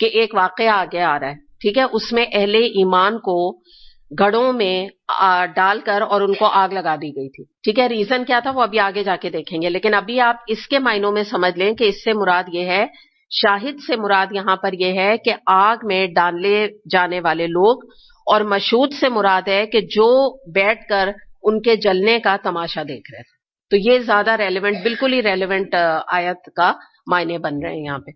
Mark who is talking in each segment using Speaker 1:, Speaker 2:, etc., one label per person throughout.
Speaker 1: کہ ایک واقعہ آگے آ رہا ہے, ٹھیک ہے, اس میں اہل ایمان کو گھڑوں میں ڈال کر اور ان کو آگ لگا دی گئی تھی, ٹھیک ہے. ریزن کیا تھا وہ ابھی آگے جا کے دیکھیں گے, لیکن ابھی آپ اس کے معنوں میں سمجھ لیں کہ اس سے مراد یہ ہے, شاہد سے مراد یہاں پر یہ ہے کہ آگ میں ڈالے جانے والے لوگ, اور مشہود سے مراد ہے کہ جو بیٹھ کر ان کے جلنے کا تماشا دیکھ رہے تھے. تو یہ زیادہ ریلیونٹ, بالکل ہی ریلیونٹ آیت کا معنی بن رہے ہیں یہاں پہ.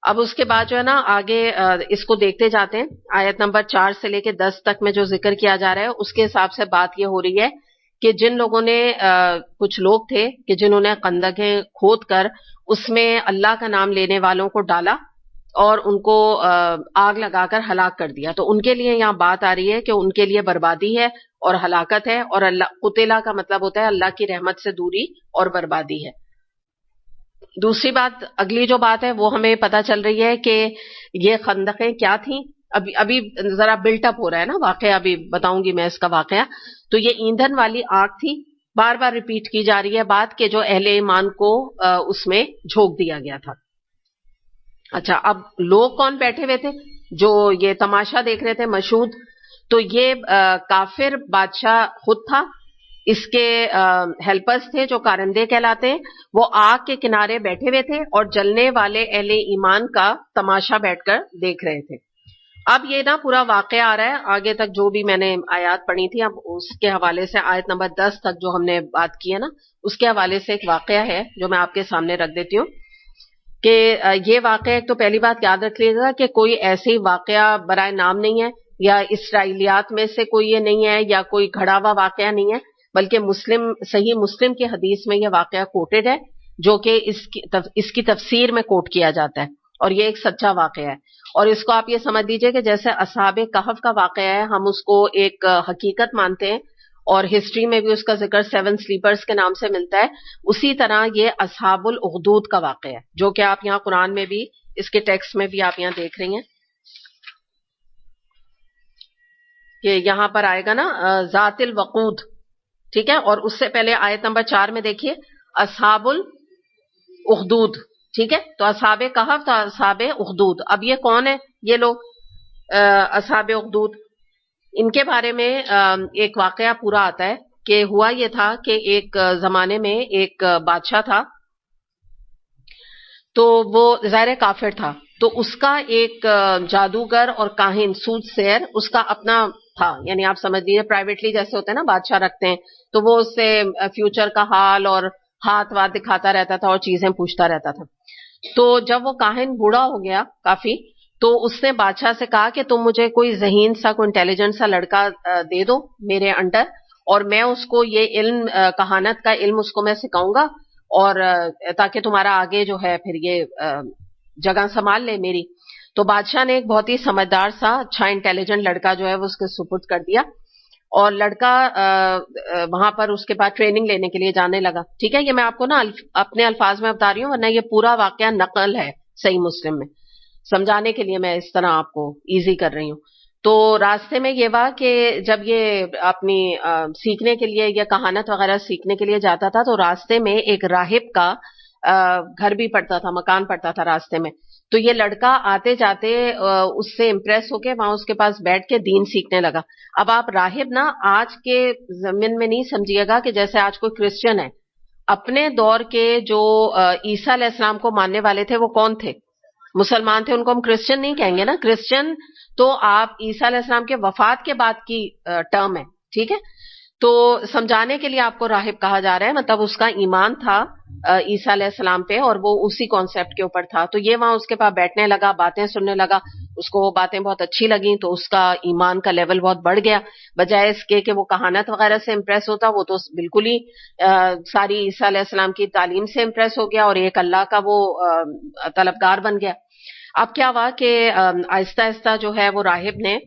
Speaker 1: اب اس کے بعد جو ہے نا آگے اس کو دیکھتے جاتے ہیں. آیت نمبر 4 سے لے کے 10 تک میں جو ذکر کیا جا رہا ہے اس کے حساب سے بات یہ ہو رہی ہے کہ جن لوگوں نے کچھ لوگ تھے کہ جنہوں نے خندقیں کھود کر اس میں اللہ کا نام لینے والوں کو ڈالا اور ان کو آگ لگا کر ہلاک کر دیا, تو ان کے لیے یہاں بات آ رہی ہے کہ ان کے لیے بربادی ہے اور ہلاکت ہے, اور اللہ قتلا کا مطلب ہوتا ہے اللہ کی رحمت سے دوری اور بربادی ہے. دوسری بات, اگلی جو بات ہے وہ ہمیں پتہ چل رہی ہے کہ یہ خندقیں کیا تھیں. ابھی ذرا بلٹ اپ ہو رہا ہے نا واقعہ, ابھی بتاؤں گی میں اس کا واقعہ. تو یہ ایندھن والی آگ تھی, بار بار ریپیٹ کی جا رہی ہے بات کہ جو اہل ایمان کو اس میں جھونک دیا گیا تھا. اچھا, اب لوگ کون بیٹھے ہوئے تھے جو یہ تماشا دیکھ رہے تھے مشہود؟ تو یہ کافر بادشاہ خود تھا, اس کے ہیلپرز تھے جو کارندے کہلاتے ہیں, وہ آگ کے کنارے بیٹھے ہوئے تھے اور جلنے والے اہل ایمان کا تماشا بیٹھ کر دیکھ رہے تھے. اب یہ نا پورا واقعہ آ رہا ہے آگے تک, جو بھی میں نے آیات پڑھی تھی اب اس کے حوالے سے آیت نمبر 10 تک جو ہم نے بات کی ہے نا اس کے حوالے سے ایک واقعہ ہے جو میں آپ کے سامنے رکھ دیتی ہوں. کہ یہ واقعہ, ایک تو پہلی بات یاد رکھ لیجیے گا کہ کوئی ایسی واقعہ برائے نام نہیں ہے, یا اسرائیلیات میں سے کوئی یہ نہیں ہے, یا کوئی گھڑا ہوا واقعہ نہیں ہے, بلکہ صحیح مسلم کی حدیث میں یہ واقعہ کوٹڈ ہے, جو کہ اس کی تفسیر میں کوٹ کیا جاتا ہے, اور یہ ایک سچا واقعہ ہے. اور اس کو آپ یہ سمجھ لیجئے کہ جیسے اصحاب کہف کا واقعہ ہے, ہم اس کو ایک حقیقت مانتے ہیں اور ہسٹری میں بھی اس کا ذکر 7 سلیپرز کے نام سے ملتا ہے, اسی طرح یہ اصحاب الاخدود کا واقعہ ہے, جو کہ آپ یہاں قرآن میں بھی اس کے ٹیکسٹ میں بھی آپ یہاں دیکھ رہی ہیں کہ یہاں پر آئے گا نا ذات الوقود, ٹھیک ہے. اور اس سے پہلے آیت نمبر 4 میں دیکھیے اصحاب الاخدود, ٹھیک ہے. تو اصحاب کہف تو اصحاب اخدود. اب یہ کون ہے یہ لوگ اصحاب اخدود؟ ان کے بارے میں ایک واقعہ پورا آتا ہے کہ ہوا یہ تھا کہ ایک زمانے میں ایک بادشاہ تھا, تو وہ ظاہر کافر تھا, تو اس کا ایک جادوگر اور کاہن سود سیر اس کا اپنا تھا, یعنی آپ سمجھ لیجیے پرائیویٹلی جیسے ہوتے ہیں نا بادشاہ رکھتے ہیں, تو وہ اس سے فیوچر کا حال اور ہاتھ واتھ دکھاتا رہتا تھا اور چیزیں پوچھتا رہتا تھا. تو جب وہ کاہن بوڑھا ہو گیا کافی, تو اس نے بادشاہ سے کہا کہ تم مجھے کوئی ذہین سا کوئی انٹیلیجنٹ سا لڑکا دے دو میرے انڈر, اور میں اس کو یہ علم کہانت کا علم اس کو میں سکھاؤں گا, اور تاکہ تمہارا آگے جو ہے پھر یہ جگہ سنبھال لے میری. تو بادشاہ نے ایک بہت ہی سمجھدار سا اچھا انٹیلیجنٹ لڑکا جو ہے وہ اس کے سپرد کر دیا, اور لڑکا وہاں پر اس کے بعد ٹریننگ لینے کے لیے جانے لگا. ٹھیک ہے, یہ میں آپ کو نا اپنے الفاظ میں بتا رہی ہوں, ورنہ یہ پورا واقعہ نقل ہے صحیح مسلم میں, سمجھانے کے لیے میں اس طرح آپ کو ایزی کر رہی ہوں. تو راستے میں یہ ہوا کہ جب یہ اپنی سیکھنے کے لیے یا کہانت وغیرہ سیکھنے کے لیے جاتا تھا, تو راستے میں ایک راہب کا گھر بھی پڑتا تھا, مکان پڑتا تھا راستے میں. تو یہ لڑکا آتے جاتے اس سے امپریس ہو کے وہاں اس کے پاس بیٹھ کے دین سیکھنے لگا. اب آپ راہب نا آج کے زمین میں نہیں سمجھیے گا کہ جیسے آج کوئی کرسچن ہے. اپنے دور کے جو عیسیٰ علیہ السلام کو ماننے والے تھے وہ کون تھے؟ مسلمان تھے. ان کو ہم کرسچن نہیں کہیں گے نا, کرسچن تو آپ عیسیٰ علیہ السلام کے وفات کے بعد کی ٹرم ہے, ٹھیک ہے. تو سمجھانے کے لیے آپ کو راہب کہا جا رہا ہے, مطلب اس کا ایمان تھا عیسیٰ علیہ السلام پہ اور وہ اسی کانسیپٹ کے اوپر تھا. تو یہ وہاں اس کے پاس بیٹھنے لگا, باتیں سننے لگا, اس کو وہ باتیں بہت اچھی لگیں, تو اس کا ایمان کا لیول بہت بڑھ گیا. بجائے اس کے کہ وہ کہانت وغیرہ سے امپریس ہوتا, وہ تو بالکل ہی ساری عیسیٰ علیہ السلام کی تعلیم سے امپریس ہو گیا اور ایک اللہ کا وہ طلبگار بن گیا. اب کیا ہوا کہ آہستہ آہستہ جو ہے وہ راہب نے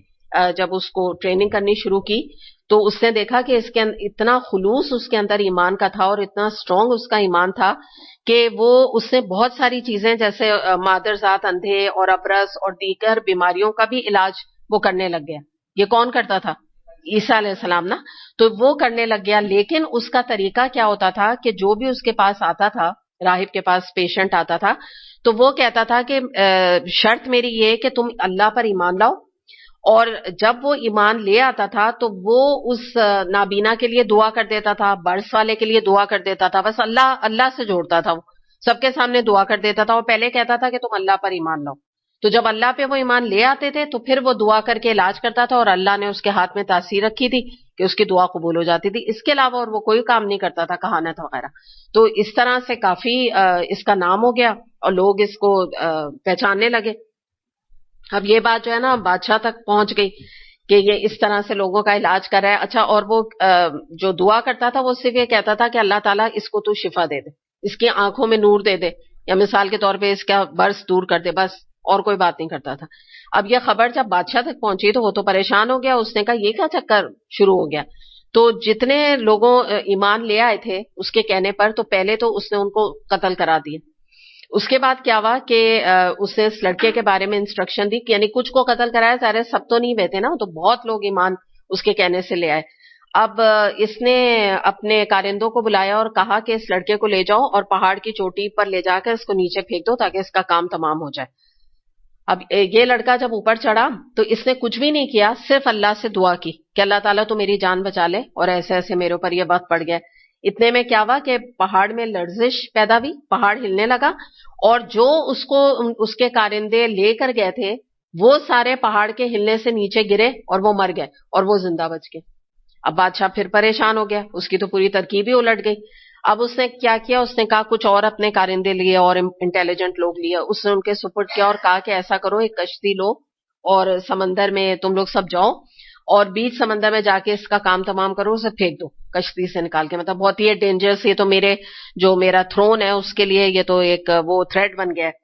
Speaker 1: جب اس کو ٹریننگ کرنی شروع کی, تو اس نے دیکھا کہ اس کے اتنا خلوص اس کے اندر ایمان کا تھا اور اتنا اسٹرانگ اس کا ایمان تھا کہ وہ اس نے بہت ساری چیزیں جیسے مادرزاد, اندھے اور ابرص اور دیگر بیماریوں کا بھی علاج وہ کرنے لگ گیا. یہ کون کرتا تھا؟ عیسیٰ علیہ السلام نا. تو وہ کرنے لگ گیا, لیکن اس کا طریقہ کیا ہوتا تھا کہ جو بھی اس کے پاس آتا تھا, راہب کے پاس پیشنٹ آتا تھا, تو وہ کہتا تھا کہ شرط میری یہ کہ تم اللہ پر ایمان لاؤ، اور جب وہ ایمان لے آتا تھا تو وہ اس نابینا کے لیے دعا کر دیتا تھا، برس والے کے لیے دعا کر دیتا تھا، بس اللہ اللہ سے جوڑتا تھا، وہ سب کے سامنے دعا کر دیتا تھا، اور پہلے کہتا تھا کہ تم اللہ پر ایمان لاؤ. تو جب اللہ پہ وہ ایمان لے آتے تھے تو پھر وہ دعا کر کے علاج کرتا تھا، اور اللہ نے اس کے ہاتھ میں تاثیر رکھی تھی کہ اس کی دعا قبول ہو جاتی تھی. اس کے علاوہ اور وہ کوئی کام نہیں کرتا تھا، کہانت وغیرہ. تو اس طرح سے کافی اس کا نام ہو گیا اور لوگ اس کو پہچاننے لگے. اب یہ بات جو ہے نا بادشاہ تک پہنچ گئی کہ یہ اس طرح سے لوگوں کا علاج کر رہا ہے. اچھا، اور وہ جو دعا کرتا تھا وہ صرف یہ کہتا تھا کہ اللہ تعالیٰ اس کو تو شفا دے دے، اس کی آنکھوں میں نور دے دے، یا مثال کے طور پہ اس کا برس دور کر دے، بس اور کوئی بات نہیں کرتا تھا. اب یہ خبر جب بادشاہ تک پہنچی تو وہ تو پریشان ہو گیا. اس نے کہا یہ کیا چکر شروع ہو گیا. تو جتنے لوگوں ایمان لے آئے تھے اس کے کہنے پر، تو پہلے تو اس نے ان کو قتل کرا دیا. اس کے بعد کیا ہوا کہ اس نے اس لڑکے کے بارے میں انسٹرکشن دی، یعنی کچھ کو قتل کرایا، سارے سب تو نہیں ہوئے تھے نا، تو بہت لوگ ایمان اس کے کہنے سے لے آئے. اب اس نے اپنے کارندوں کو بلایا اور کہا کہ اس لڑکے کو لے جاؤ اور پہاڑ کی چوٹی پر لے جا کر اس کو نیچے پھینک دو تاکہ اس کا کام تمام ہو جائے. اب یہ لڑکا جب اوپر چڑھا تو اس نے کچھ بھی نہیں کیا، صرف اللہ سے دعا کی کہ اللہ تعالیٰ تو میری جان بچا لے، اور ایسے ایسے میرے اوپر یہ وقت پڑ گیا. اتنے میں کیا ہوا کہ پہاڑ میں لرزش پیدا ہوئی، پہاڑ ہلنے لگا، اور جو اس کو اس کے کارندے لے کر گئے تھے وہ سارے پہاڑ کے ہلنے سے نیچے گرے اور وہ مر گئے اور وہ زندہ بچ گئے. اب بادشاہ پھر پریشان ہو گیا، اس کی تو پوری ترکیب ہی الٹ گئی. اب اس نے کیا کیا، اس نے کہا کچھ اور اپنے کارندے لیے اور انٹیلیجنٹ لوگ لیے، اس نے ان کے سپرد کیا اور کہا کہ ایسا کرو ایک کشتی لو اور سمندر میں تم لوگ سب جاؤ اور بیچ سمندر میں جا کے اس کا کام تمام کرو، اسے پھینک دو کشتی سے نکال کے. مطلب بہت ہی ڈینجرس، یہ تو میرا تھرون ہے اس کے لیے یہ تو ایک وہ تھریٹ بن گیا ہے.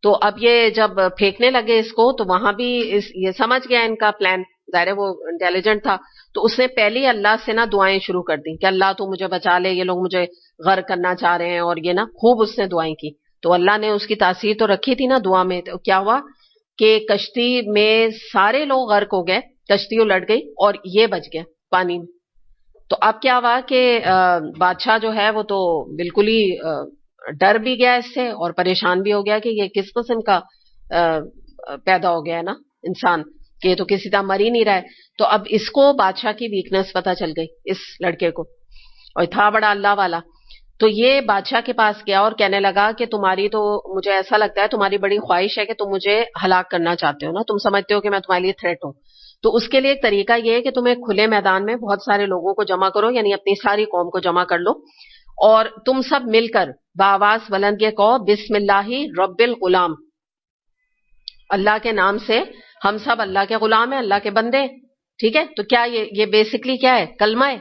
Speaker 1: تو اب یہ جب پھینکنے لگے اس کو تو وہاں بھی یہ سمجھ گیا ان کا پلان، ظاہر ہے وہ انٹیلیجنٹ تھا. تو اس نے پہلی اللہ سے نا دعائیں شروع کر دی کہ اللہ تو مجھے بچا لے، یہ لوگ مجھے غرق کرنا چاہ رہے ہیں، اور یہ نا خوب اس نے دعائیں کی. تو اللہ نے اس کی تاثیر تو رکھی تھی نا دعا میں. تو کیا ہوا کہ کشتی میں سارے لوگ غرق ہو گئے، کشتی الٹ گئی اور یہ بچ گیا پانی میں. تو اب کیا ہوا کہ بادشاہ جو ہے وہ تو بالکل ہی ڈر بھی گیا اس سے اور پریشان بھی ہو گیا کہ یہ کس قسم کا پیدا ہو گیا ہے نا انسان، کہ یہ تو کسی طرح مر ہی نہیں رہا ہے. تو اب اس کو بادشاہ کی ویکنس پتہ چل گئی اس لڑکے کو، اور تھا بڑا اللہ والا. تو یہ بادشاہ کے پاس گیا اور کہنے لگا کہ تمہاری تو مجھے ایسا لگتا ہے تمہاری بڑی خواہش ہے کہ تم مجھے ہلاک کرنا چاہتے ہو نا، تم سمجھتے ہو کہ میں تمہارے لیے تھریٹ ہوں. تو اس کے لیے ایک طریقہ یہ ہے کہ تم ایک کھلے میدان میں بہت سارے لوگوں کو جمع کرو، یعنی اپنی ساری قوم کو جمع کر لو، اور تم سب مل کر بآواز بلند یہ کہو بسم اللہ رب الغلام، اللہ کے نام سے ہم سب اللہ کے غلام ہیں، اللہ کے بندے. ٹھیک ہے، تو کیا یہ بیسکلی کیا ہے؟ کلمہ ہے.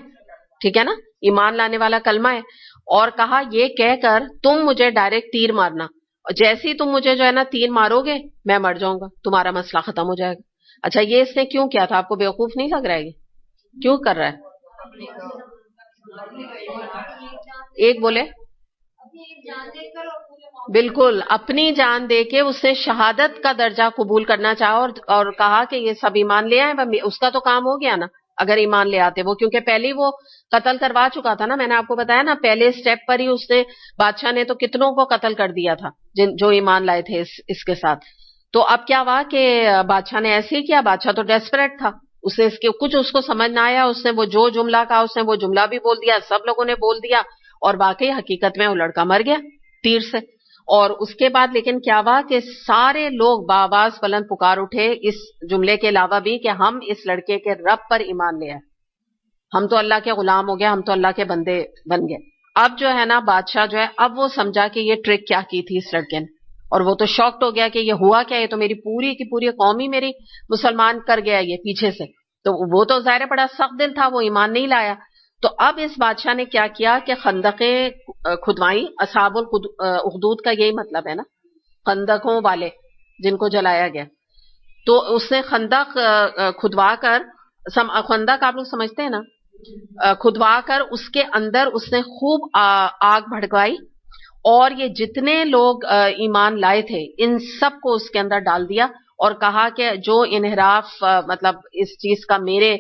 Speaker 1: ٹھیک ہے نا، ایمان لانے والا کلمہ ہے. اور کہا یہ کہہ کر تم مجھے ڈائریکٹ تیر مارنا، اور جیسے ہی تم مجھے جو ہے نا تیر مارو گے میں مر جاؤں گا، تمہارا مسئلہ ختم ہو جائے گا. اچھا، یہ اس نے کیوں کیا تھا؟ آپ کو بیوقوف نہیں لگ رہا ہے؟ یہ کیوں کر رہا ہے؟ ایک بولے بالکل اپنی جان دے کے اس نے شہادت کا درجہ قبول کرنا چاہا، اور کہا کہ یہ سب ایمان لے آئے. اس کا تو کام ہو گیا نا اگر ایمان لے آتے وہ، کیونکہ پہلے ہی وہ قتل کروا چکا تھا نا. میں نے آپ کو بتایا نا پہلے سٹیپ پر ہی اس نے، بادشاہ نے تو کتنوں کو قتل کر دیا تھا جو ایمان لائے تھے اس کے ساتھ. تو اب کیا ہوا کہ بادشاہ نے ایسے ہی کیا، بادشاہ تو ڈیسپریٹ تھا، اسے کچھ اس کو سمجھ نہ آیا، اس نے وہ جو جملہ کہا اس نے وہ جملہ بھی بول دیا، سب لوگوں نے بول دیا، اور واقعی حقیقت میں وہ لڑکا مر گیا تیر سے. اور اس کے بعد لیکن کیا ہوا کہ سارے لوگ بآواز بلند پکار اٹھے اس جملے کے علاوہ بھی کہ ہم اس لڑکے کے رب پر ایمان لے آئے، ہم تو اللہ کے غلام ہو گئے، ہم تو اللہ کے بندے بن گئے. اب جو ہے نا بادشاہ جو ہے اب وہ سمجھا کہ یہ ٹرک کیا کی تھی اس لڑکے نے، اور وہ تو شاکڈ ہو گیا کہ یہ ہوا کیا، یہ تو میری پوری کی پوری قوم ہی میری مسلمان کر گیا یہ پیچھے سے. تو وہ تو ظاہر بڑا سخت دل تھا، وہ ایمان نہیں لایا. تو اب اس بادشاہ نے کیا کیا کہ خندقیں کھدوائی. اصحاب الاخدود کا یہی مطلب ہے نا، خندقوں والے جن کو جلایا گیا. تو اس نے خندق کھدوا کر، خندق آپ لوگ سمجھتے ہیں نا، کھدوا کر اس کے اندر اس نے خوب آگ بھڑکوائی، اور یہ جتنے لوگ ایمان لائے تھے ان سب کو اس کے اندر ڈال دیا، اور کہا کہ جو انحراف مطلب اس چیز کا میرے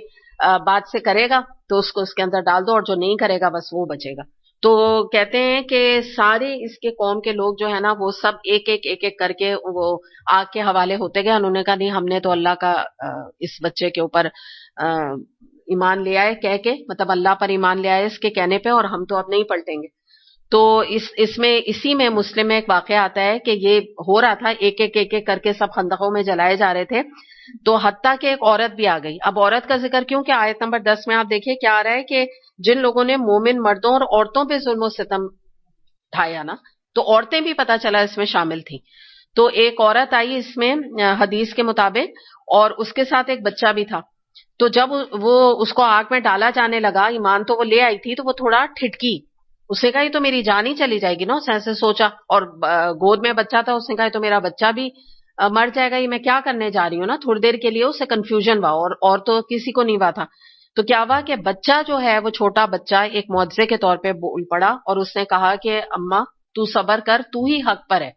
Speaker 1: بات سے کرے گا تو اس کو اس کے اندر ڈال دو، اور جو نہیں کرے گا بس وہ بچے گا. تو کہتے ہیں کہ سارے اس کے قوم کے لوگ جو ہے نا وہ سب ایک ایک کر کے وہ آگ کے حوالے ہوتے گئے. انہوں نے کہا نہیں ہم نے تو اللہ کا اس بچے کے اوپر ایمان لے آئے کہہ کے, مطلب اللہ پر ایمان لے آئے اس کے کہنے پہ, اور ہم تو اب نہیں پلٹیں گے. تو اسی میں مسلم میں ایک واقعہ آتا ہے کہ یہ ہو رہا تھا, ایک ایک کر کے سب خندقوں میں جلائے جا رہے تھے, تو حتیٰ کہ ایک عورت بھی آ گئی. اب عورت کا ذکر کیوں کہ آیت نمبر 10 میں آپ دیکھیے کیا آ رہا ہے کہ جن لوگوں نے مومن مردوں اور عورتوں پہ ظلم و ستم ڈھایا نا, تو عورتیں بھی پتہ چلا اس میں شامل تھیں. تو ایک عورت آئی اس میں حدیث کے مطابق, اور اس کے ساتھ ایک بچہ بھی تھا. تو جب وہ اس کو آگ میں ڈالا جانے لگا, ایمان تو وہ لے آئی تھی, تو وہ تھوڑا ٹھٹکی. اس نے کہا یہ تو میری جان ہی چلی جائے گی نا, اس نے ایسے سوچا, اور گود میں بچہ تھا, اس نے کہا یہ تو میرا بچہ بھی مر جائے گا, یہ میں کیا کرنے جا رہی ہوں نا. تھوڑی دیر کے لیے اسے کنفیوژن ہوا, اور تو کسی کو نہیں ہوا تھا. تو کیا ہوا کہ بچہ جو ہے وہ چھوٹا بچہ ایک معجزے کے طور پہ بول پڑا, اور اس نے کہا کہ اماں تو صبر کر, تو ہی حق پر ہے,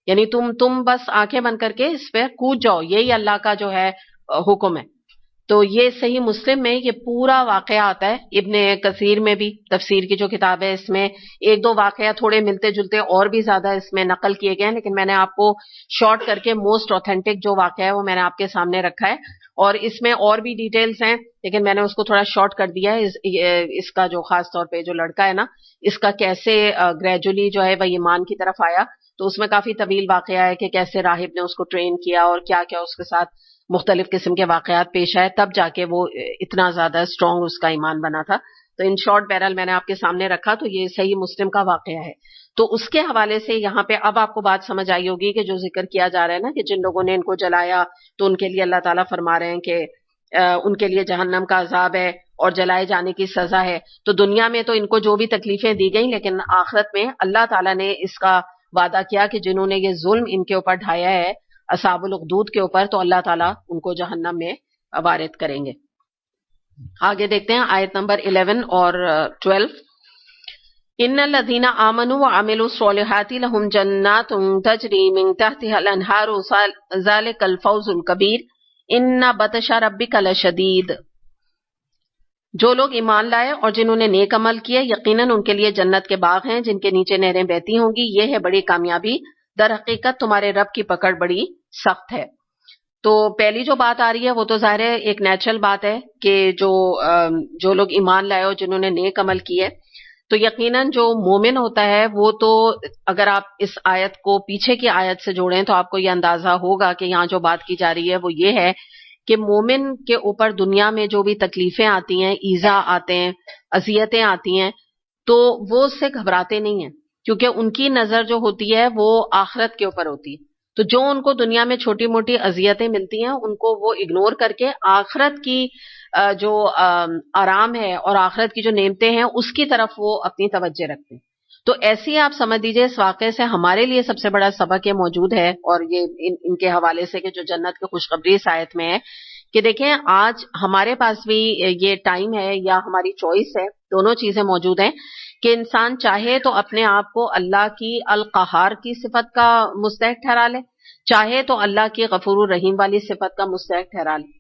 Speaker 1: یعنی تم بس آنکھیں بند کر کے اس پہ کود جاؤ, یہی اللہ کا جو ہے حکم ہے. تو یہ صحیح مسلم میں یہ پورا واقعہ آتا ہے. ابن کثیر میں بھی تفسیر کی جو کتاب ہے اس میں ایک دو واقعہ تھوڑے ملتے جلتے اور بھی زیادہ اس میں نقل کیے گئے ہیں, لیکن میں نے آپ کو شارٹ کر کے موسٹ اوتھینٹک جو واقعہ ہے وہ میں نے آپ کے سامنے رکھا ہے. اور اس میں اور بھی ڈیٹیلز ہیں, لیکن میں نے اس کو تھوڑا شارٹ کر دیا ہے. اس کا جو خاص طور پہ جو لڑکا ہے نا, اس کا کیسے گریجولی جو ہے وہ ایمان کی طرف آیا, تو اس میں کافی طویل واقعہ ہے کہ کیسے راہب نے اس کو ٹرین کیا اور کیا کیا اس کے ساتھ مختلف قسم کے واقعات پیش آئے, تب جا کے وہ اتنا زیادہ اسٹرانگ اس کا ایمان بنا تھا. تو ان شارٹ بہرحال میں نے آپ کے سامنے رکھا, تو یہ صحیح مسلم کا واقعہ ہے. تو اس کے حوالے سے یہاں پہ اب آپ کو بات سمجھ آئی ہوگی کہ جو ذکر کیا جا رہا ہے نا کہ جن لوگوں نے ان کو جلایا تو ان کے لیے اللہ تعالیٰ فرما رہے ہیں کہ ان کے لیے جہنم کا عذاب ہے اور جلائے جانے کی سزا ہے. تو دنیا میں تو ان کو جو بھی تکلیفیں دی گئیں, لیکن آخرت میں اللہ تعالیٰ نے اس کا وعدہ کیا کہ جنہوں نے یہ ظلم ان کے اوپر ڈھایا ہے اصحاب الاخدود کے اوپر, تو اللہ تعالیٰ ان کو جہنم میں وارد کریں گے. آگے دیکھتے ہیں آیت نمبر 11 اور 12. ان الذین آمنوا وعملوا الصالحات لهم جنات تجری من تحتها الانہار ذلک الفوز الکبیر ان بطش ربک لشدید. جو لوگ ایمان لائے اور جنہوں نے نیک عمل کیے, یقیناً ان کے لیے جنت کے باغ ہیں جن کے نیچے نہریں بہتی ہوں گی, یہ ہے بڑی کامیابی, در حقیقت تمہارے رب کی پکڑ بڑی سخت ہے. تو پہلی جو بات آ رہی ہے وہ تو ظاہر ہے ایک نیچرل بات ہے کہ جو لوگ ایمان لائے اور جنہوں نے نیک عمل کیے, تو یقیناً جو مومن ہوتا ہے وہ تو, اگر آپ اس آیت کو پیچھے کی آیت سے جوڑیں تو آپ کو یہ اندازہ ہوگا کہ یہاں جو بات کی جا رہی ہے وہ یہ ہے کہ مومن کے اوپر دنیا میں جو بھی تکلیفیں آتی ہیں, ایذا آتے ہیں, اذیتیں آتی ہیں, تو وہ اس سے گھبراتے نہیں ہیں, کیونکہ ان کی نظر جو ہوتی ہے وہ آخرت کے اوپر ہوتی ہے. تو جو ان کو دنیا میں چھوٹی موٹی اذیتیں ملتی ہیں ان کو وہ اگنور کر کے آخرت کی جو آرام ہے اور آخرت کی جو نعمتیں ہیں اس کی طرف وہ اپنی توجہ رکھتے ہیں. تو ایسی آپ سمجھ دیجئے اس واقعے سے ہمارے لیے سب سے بڑا سبق یہ موجود ہے, اور یہ ان کے حوالے سے کہ جو جنت کی خوشخبری اس آیت میں ہے کہ دیکھیں آج ہمارے پاس بھی یہ ٹائم ہے یا ہماری چوائس ہے, دونوں چیزیں موجود ہیں کہ انسان چاہے تو اپنے آپ کو اللہ کی القہار کی صفت کا مستحق ٹھہرا لے, چاہے تو اللہ کی غفور الرحیم والی صفت کا مستحق ٹھہرا لے.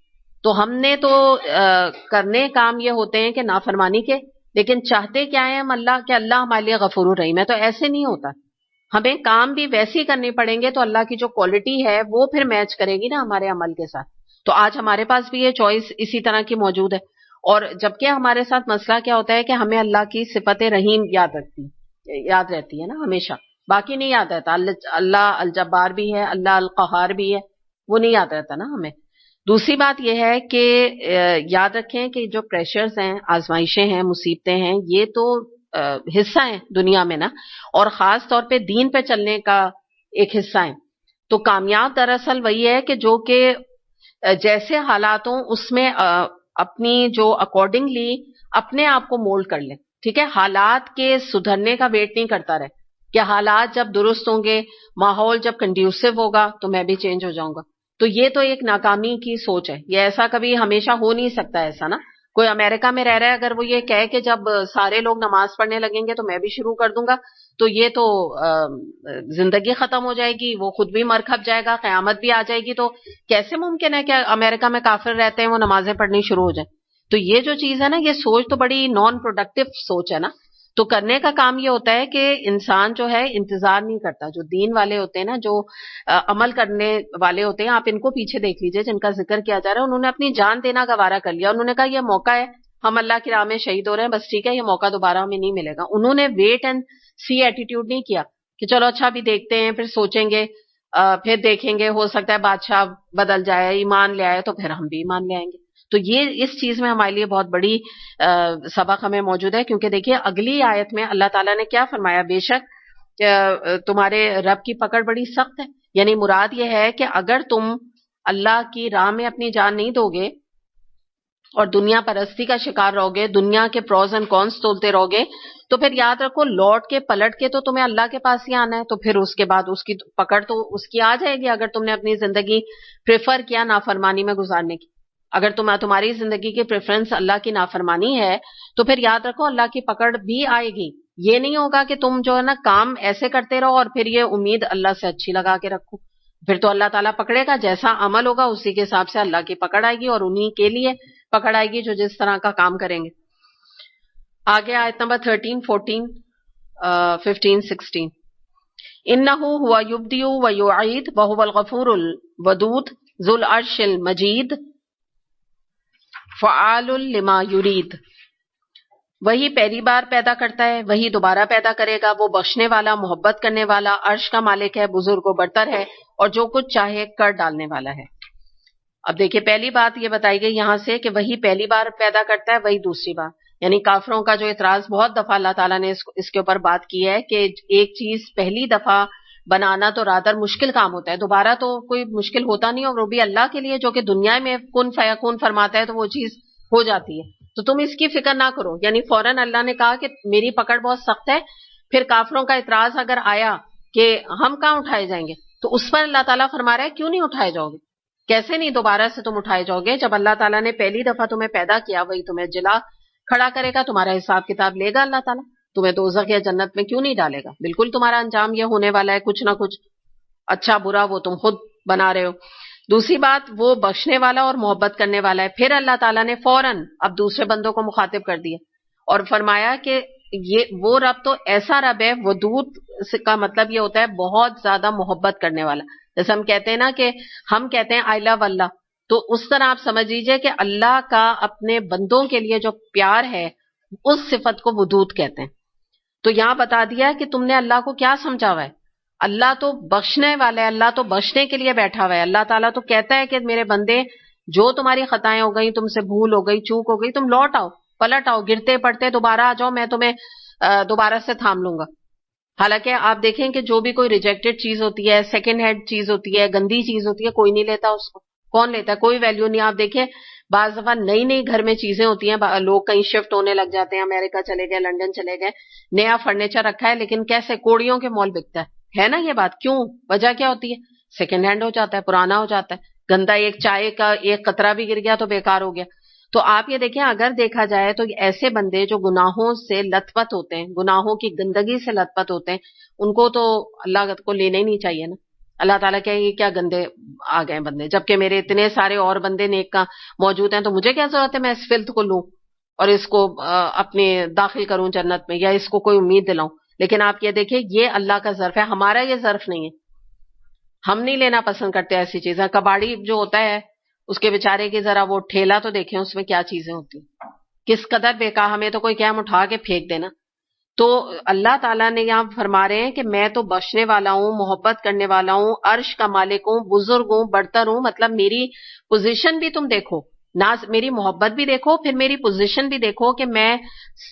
Speaker 1: تو ہم نے تو کرنے کام یہ ہوتے ہیں کہ نافرمانی کے, لیکن چاہتے کیا ہے ہم اللہ کہ اللہ ہمارے لیے غفور الرحیم ہے. تو ایسے نہیں ہوتا, ہمیں کام بھی ویسے ہی کرنے پڑیں گے تو اللہ کی جو کوالٹی ہے وہ پھر میچ کرے گی نا ہمارے عمل کے ساتھ. تو آج ہمارے پاس بھی یہ چوائس اسی طرح کی موجود ہے. اور جبکہ ہمارے ساتھ مسئلہ کیا ہوتا ہے کہ ہمیں اللہ کی صفت رحیم یاد رہتی ہے نا ہمیشہ, باقی نہیں یاد رہتا. اللہ الجبار بھی ہے, اللہ القہار بھی ہے, وہ نہیں یاد رہتا نا ہمیں. دوسری بات یہ ہے کہ یاد رکھیں کہ جو پریشرز ہیں, آزمائشیں ہیں, مصیبتیں ہیں, یہ تو حصہ ہیں دنیا میں نا, اور خاص طور پہ دین پہ چلنے کا ایک حصہ ہیں. تو کامیاب دراصل وہی ہے کہ جو کہ جیسے حالات ہوں اس میں اپنی جو اکارڈنگلی اپنے آپ کو مولڈ کر لیں. ٹھیک ہے, حالات کے سدھرنے کا ویٹ نہیں کرتا رہے کہ حالات جب درست ہوں گے, ماحول جب کنڈیوسو ہوگا تو میں بھی چینج ہو جاؤں گا. تو یہ تو ایک ناکامی کی سوچ ہے, یہ ایسا کبھی ہمیشہ ہو نہیں سکتا. ایسا نا کوئی امریکہ میں رہ رہا ہے, اگر وہ یہ کہے کہ جب سارے لوگ نماز پڑھنے لگیں گے تو میں بھی شروع کر دوں گا, تو یہ تو زندگی ختم ہو جائے گی, وہ خود بھی مر کھپ جائے گا, قیامت بھی آ جائے گی. تو کیسے ممکن ہے کہ امریکہ میں کافر رہتے ہیں وہ نمازیں پڑھنی شروع ہو جائیں؟ تو یہ جو چیز ہے نا, یہ سوچ تو بڑی نان پروڈکٹیو سوچ ہے نا. تو کرنے کا کام یہ ہوتا ہے کہ انسان جو ہے انتظار نہیں کرتا. جو دین والے ہوتے ہیں نا, جو عمل کرنے والے ہوتے ہیں, آپ ان کو پیچھے دیکھ لیجئے جن کا ذکر کیا جا رہا ہے, انہوں نے اپنی جان دینا گوارا کر لیا. انہوں نے کہا یہ موقع ہے, ہم اللہ کی راہ میں شہید ہو رہے ہیں, بس ٹھیک ہے, یہ موقع دوبارہ ہمیں نہیں ملے گا. انہوں نے ویٹ اینڈ سی ایٹیٹیوڈ نہیں کیا کہ چلو اچھا بھی دیکھتے ہیں, پھر سوچیں گے, پھر دیکھیں گے, ہو سکتا ہے بادشاہ بدل جائے, ایمان لے آئے تو پھر ہم بھی ایمان لے آئیں گے. تو یہ اس چیز میں ہمارے لیے بہت بڑی سبق ہمیں موجود ہے, کیونکہ دیکھیے اگلی آیت میں اللہ تعالیٰ نے کیا فرمایا, بے شک تمہارے رب کی پکڑ بڑی سخت ہے. یعنی مراد یہ ہے کہ اگر تم اللہ کی راہ میں اپنی جان نہیں دو گے اور دنیا پرستی کا شکار رہو گے, دنیا کے پروز اینڈ کونس تولتے رہو گے, تو پھر یاد رکھو لوٹ کے پلٹ کے تو تمہیں اللہ کے پاس ہی آنا ہے. تو پھر اس کے بعد اس کی پکڑ تو اس کی آ جائے گی اگر تم نے اپنی زندگی پریفر کیا نافرمانی میں گزارنے کی. اگر تمہاری زندگی کی پریفرنس اللہ کی نافرمانی ہے تو پھر یاد رکھو اللہ کی پکڑ بھی آئے گی. یہ نہیں ہوگا کہ تم جو ہے نا کام ایسے کرتے رہو اور پھر یہ امید اللہ سے اچھی لگا کے رکھو, پھر تو اللہ تعالیٰ پکڑے گا. جیسا عمل ہوگا اسی کے حساب سے اللہ کی پکڑ آئے گی, اور انہی کے لیے پکڑ آئے گی جو جس طرح کا کام کریں گے. آگے آیت نمبر 13, 14, 15, 16. انہ ہوا یبدی و یعید وہو الغفور الودود ذو العرش المجید فعال لما یرید. وہی پہلی بار پیدا کرتا ہے, وہی دوبارہ پیدا کرے گا. وہ بخشنے والا, محبت کرنے والا, عرش کا مالک ہے, بزرگ و برتر ہے, اور جو کچھ چاہے کر ڈالنے والا ہے. اب دیکھیے پہلی بات یہ بتائی گئی یہاں سے کہ وہی پہلی بار پیدا کرتا ہے, وہی دوسری بار. یعنی کافروں کا جو اعتراض بہت دفعہ اللہ تعالیٰ نے اس کے اوپر بات کی ہے کہ ایک چیز پہلی دفعہ بنانا تو رادر مشکل کام ہوتا ہے, دوبارہ تو کوئی مشکل ہوتا نہیں, اور وہ بھی اللہ کے لیے جو کہ دنیا میں کن فیکون فرماتا ہے تو وہ چیز ہو جاتی ہے. تو تم اس کی فکر نہ کرو. یعنی فوراً اللہ نے کہا کہ میری پکڑ بہت سخت ہے. پھر کافروں کا اعتراض اگر آیا کہ ہم کہاں اٹھائے جائیں گے, تو اس پر اللہ تعالیٰ فرما رہا ہے کیوں نہیں اٹھائے جاؤ گے, کیسے نہیں دوبارہ سے تم اٹھائے جاؤ گے. جب اللہ تعالیٰ نے پہلی دفعہ تمہیں پیدا کیا وہی تمہیں جلا کھڑا کرے گا, تمہارا حساب کتاب لے گا اللہ تعالیٰ. تمہیں دوزخ یا جنت میں کیوں نہیں ڈالے گا, بالکل تمہارا انجام یہ ہونے والا ہے, کچھ نہ کچھ اچھا برا وہ تم خود بنا رہے ہو. دوسری بات, وہ بخشنے والا اور محبت کرنے والا ہے. پھر اللہ تعالیٰ نے فوراً اب دوسرے بندوں کو مخاطب کر دیا اور فرمایا کہ یہ وہ رب تو ایسا رب ہے, ودود کا مطلب یہ ہوتا ہے بہت زیادہ محبت کرنے والا. جیسے ہم کہتے ہیں نا کہ ہم کہتے ہیں آئی لو اللہ, تو اس طرح آپ سمجھ لیجئے کہ اللہ کا اپنے بندوں کے لیے جو پیار ہے اس صفت کو ودود کہتے ہیں. تو یہاں بتا دیا کہ تم نے اللہ کو کیا سمجھا ہوا ہے, اللہ تو بخشنے والا ہے, اللہ تو بخشنے کے لیے بیٹھا ہوا ہے. اللہ تعالیٰ تو کہتا ہے کہ میرے بندے جو تمہاری خطائیں ہو گئی, تم سے بھول ہو گئی, چوک ہو گئی, تم لوٹ آؤ, پلٹ آؤ, گرتے پڑتے دوبارہ آ جاؤ, میں تمہیں دوبارہ سے تھام لوں گا. حالانکہ آپ دیکھیں کہ جو بھی کوئی ریجیکٹڈ چیز ہوتی ہے, سیکنڈ ہینڈ چیز ہوتی ہے, گندی چیز ہوتی ہے, کوئی نہیں لیتا اس کو. کون لیتا ہے, کوئی ویلیو نہیں. آپ دیکھیں بعض دفعہ نئی نئی گھر میں چیزیں ہوتی ہیں, لوگ کہیں شفٹ ہونے لگ جاتے ہیں, امریکہ چلے گئے, لنڈن چلے گئے, نیا فرنیچر رکھا ہے, لیکن کیسے کوڑیوں کے مول بکتا ہے نا یہ بات. کیوں, وجہ کیا ہوتی ہے, سیکنڈ ہینڈ ہو جاتا ہے, پرانا ہو جاتا ہے, گندا. ایک چائے کا ایک قطرہ بھی گر گیا تو بیکار ہو گیا. تو آپ یہ دیکھیں اگر دیکھا جائے تو ایسے بندے جو گناہوں سے لت پت ہوتے ہیں, گناہوں کی گندگی سے لت پت ہوتے ہیں, ان کو تو اللہ کو لینا ہی نہیں چاہیے نا. اللہ تعالیٰ کہ یہ کیا گندے آ گئے بندے, جبکہ میرے اتنے سارے اور بندے نیک کا موجود ہیں, تو مجھے کیا ضرورت ہے میں اس فلت کو لوں اور اس کو اپنے داخل کروں جنت میں, یا اس کو کوئی امید دلاؤں. لیکن آپ یہ دیکھیں یہ اللہ کا ظرف ہے, ہمارا یہ ظرف نہیں ہے. ہم نہیں لینا پسند کرتے ایسی چیزیں. کباڑی جو ہوتا ہے اس کے بیچارے کی ذرا وہ ٹھیلا تو دیکھیں اس میں کیا چیزیں ہوتی ہیں, کس قدر بیکار. ہمیں تو کوئی کیا ہم اٹھا کے پھینک دینا. تو اللہ تعالیٰ نے یہاں فرما رہے ہیں کہ میں تو بخشنے والا ہوں, محبت کرنے والا ہوں, عرش کا مالک ہوں, بزرگ ہوں, برتر ہوں. مطلب میری پوزیشن بھی تم دیکھو, نہ میری محبت بھی دیکھو, پھر میری پوزیشن بھی دیکھو کہ میں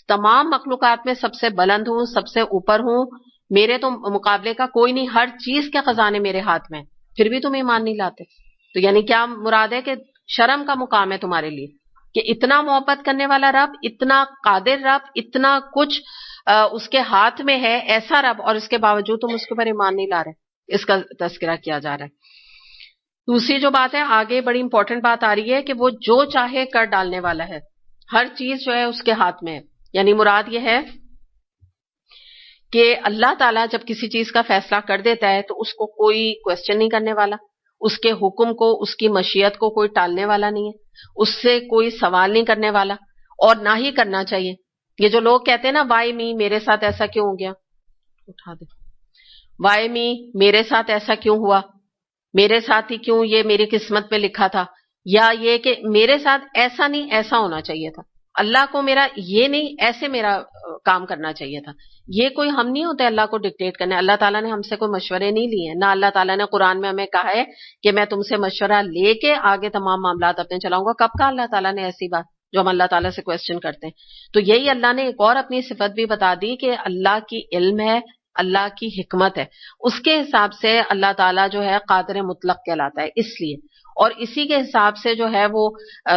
Speaker 1: تمام مخلوقات میں سب سے بلند ہوں, سب سے اوپر ہوں, میرے تو مقابلے کا کوئی نہیں, ہر چیز کے خزانے میرے ہاتھ میں, پھر بھی تم ایمان نہیں لاتے. تو یعنی کیا مراد ہے کہ شرم کا مقام ہے تمہارے لیے کہ اتنا محبت کرنے والا رب, اتنا قادر رب, اتنا کچھ اس کے ہاتھ میں ہے ایسا رب, اور اس کے باوجود تم اس کے اوپر ایمان نہیں لا رہے. اس کا تذکرہ کیا جا رہا ہے. دوسری جو بات ہے آگے بڑی امپورٹنٹ بات آ رہی ہے کہ وہ جو چاہے کر ڈالنے والا ہے, ہر چیز جو ہے اس کے ہاتھ میں ہے. یعنی مراد یہ ہے کہ اللہ تعالیٰ جب کسی چیز کا فیصلہ کر دیتا ہے تو اس کو کوئی کوشچن نہیں کرنے والا, اس کے حکم کو, اس کی مشیت کو کوئی ٹالنے والا نہیں ہے, اس سے کوئی سوال نہیں کرنے والا, اور نہ ہی کرنا چاہیے. یہ جو لوگ کہتے ہیں نا وائی می، میرے ساتھ ایسا کیوں ہو گیا، اٹھا دے، وائی می، میرے ساتھ ایسا کیوں ہوا، میرے ساتھ ہی کیوں، یہ میری قسمت میں لکھا تھا، یا یہ کہ میرے ساتھ ایسا نہیں ایسا ہونا چاہیے تھا، اللہ کو میرا یہ نہیں ایسے میرا کام کرنا چاہیے تھا. یہ کوئی ہم نہیں ہوتے اللہ کو ڈکٹیٹ کرنے. اللہ تعالیٰ نے ہم سے کوئی مشورے نہیں لیے ہیں، نہ اللہ تعالیٰ نے قرآن میں ہمیں کہا ہے کہ میں تم سے مشورہ لے کے آگے تمام معاملات اپنے چلاؤں گا. کب کہا اللہ تعالیٰ نے ایسی بات جو ہم اللہ تعالیٰ سے کوشچن کرتے ہیں؟ تو یہی اللہ نے ایک اور اپنی صفت بھی بتا دی کہ اللہ کی علم ہے، اللہ کی حکمت ہے، اس کے حساب سے اللہ تعالیٰ جو ہے قادر مطلق کہلاتا ہے. اس لیے اور اسی کے حساب سے جو ہے وہ